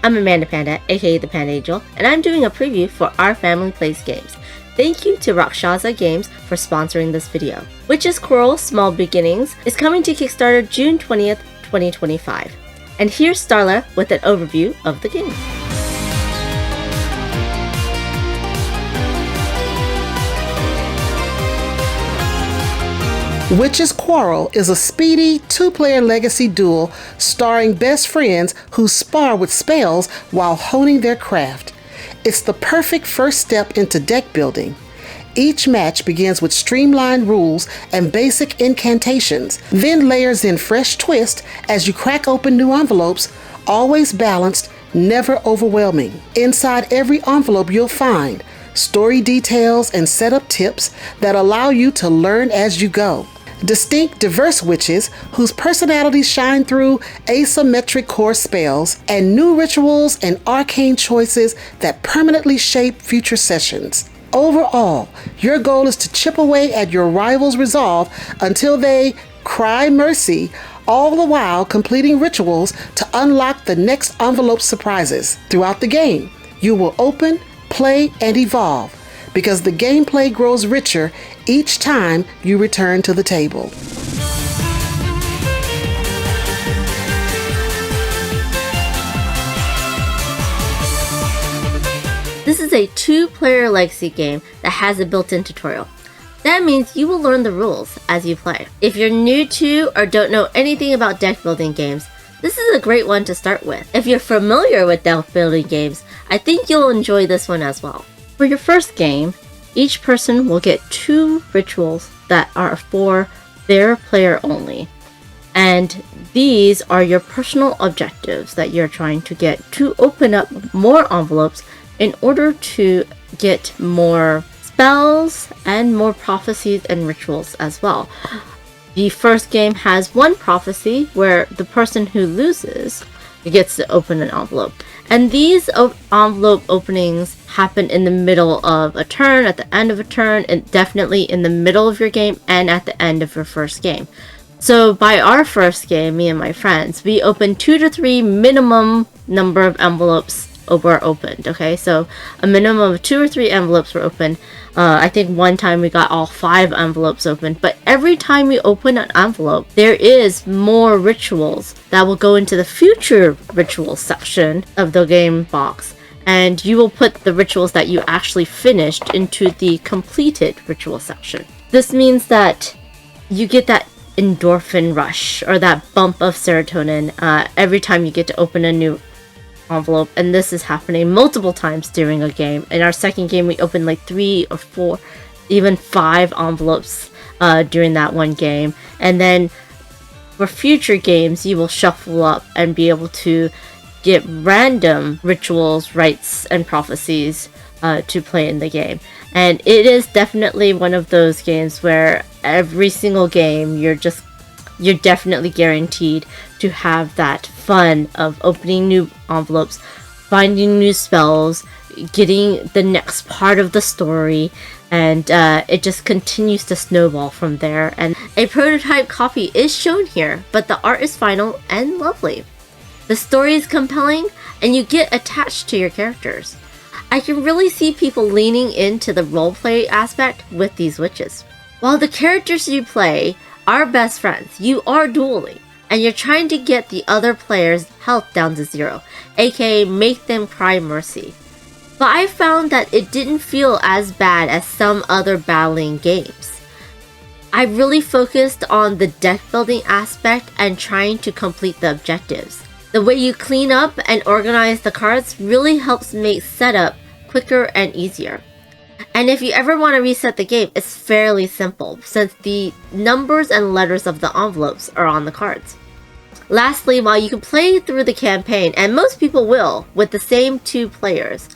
I'm Amanda Panda, aka the Panda8ngel, and I'm doing a preview for Our Family Plays Games. Thank you to Rakshasa Games for sponsoring this video. Witches Quarrel Small Beginnings is coming to Kickstarter June 20th, 2025. And here's Starla with an overview of the game. Witches Quarrel is a speedy two-player legacy duel starring best friends who spar with spells while honing their craft. It's the perfect first step into deck building. Each match begins with streamlined rules and basic incantations, then layers in fresh twist as you crack open new envelopes, always balanced, never overwhelming. Inside every envelope you'll find story details and setup tips that allow you to learn as you go. Distinct, diverse witches whose personalities shine through asymmetric core spells and new rituals and arcane choices that permanently shape future sessions. Overall, your goal is to chip away at your rivals' resolve until they cry mercy, all the while completing rituals to unlock the next envelope surprises. Throughout the game, you will open, play, and evolve, because the gameplay grows richer each time you return to the table. This is a two-player legacy game that has a built-in tutorial. That means you will learn the rules as you play. If you're new to or don't know anything about deck building games, this is a great one to start with. If you're familiar with deck building games, I think you'll enjoy this one as well. For your first game, each person will get 2 rituals that are for their player only. And these are your personal objectives that you're trying to get to open up more envelopes in order to get more spells and more prophecies and rituals as well. The first game has 1 prophecy where the person who loses gets to open an envelope. And these envelope openings happen in the middle of a turn, at the end of a turn, and definitely in the middle of your game and at the end of your first game. So by our first game, me and my friends, we opened 2 to 3 minimum number of envelopes were opened. Okay, so a minimum of 2 or 3 envelopes were opened. I think one time we got all 5 envelopes opened, but every time we open an envelope, there is more rituals that will go into the future rituals section of the game box, and you will put the rituals that you actually finished into the completed ritual section. This means that you get that endorphin rush or that bump of serotonin every time you get to open a new envelope, and this is happening multiple times during a game. In our second game, we opened like 3 or 4, even 5 envelopes during that one game. And then for future games, you will shuffle up and be able to get random rituals, rites, and prophecies to play in the game. And it is definitely one of those games where every single game you're definitely guaranteed to have that fun of opening new envelopes, finding new spells, getting the next part of the story, and it just continues to snowball from there. And a prototype copy is shown here, but the art is final and lovely. The story is compelling, and you get attached to your characters. I can really see people leaning into the roleplay aspect with these witches. While the characters you play are best friends, you are dueling, and you're trying to get the other player's health down to 0, aka make them cry mercy. But I found that it didn't feel as bad as some other battling games. I really focused on the deck building aspect and trying to complete the objectives. The way you clean up and organize the cards really helps make setup quicker and easier. And if you ever want to reset the game, it's fairly simple, since the numbers and letters of the envelopes are on the cards. Lastly, while you can play through the campaign, and most people will, with the same 2 players,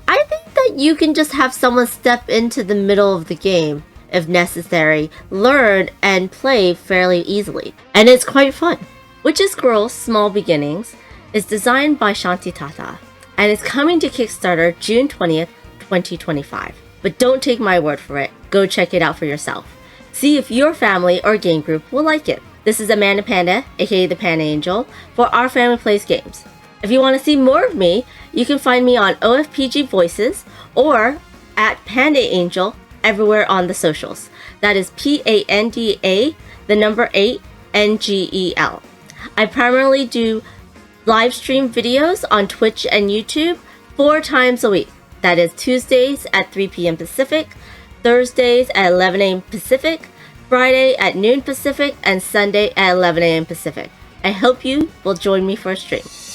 I think that you can just have someone step into the middle of the game, if necessary, learn and play fairly easily. And it's quite fun. Witches Quarrel Small Beginnings is designed by Shanti Tata, and is coming to Kickstarter June 20th, 2025. But don't take my word for it. Go check it out for yourself. See if your family or game group will like it. This is Amanda Panda, aka the Panda8ngel, for Our Family Plays Games. If you want to see more of me, you can find me on OFPG Voices or at Panda8ngel everywhere on the socials. That is Panda, the number 8, NGEL. I primarily do live stream videos on Twitch and YouTube 4 times a week. That is Tuesdays at 3 p.m. Pacific, Thursdays at 11 a.m. Pacific, Friday at noon Pacific, and Sunday at 11 a.m. Pacific. I hope you will join me for a stream.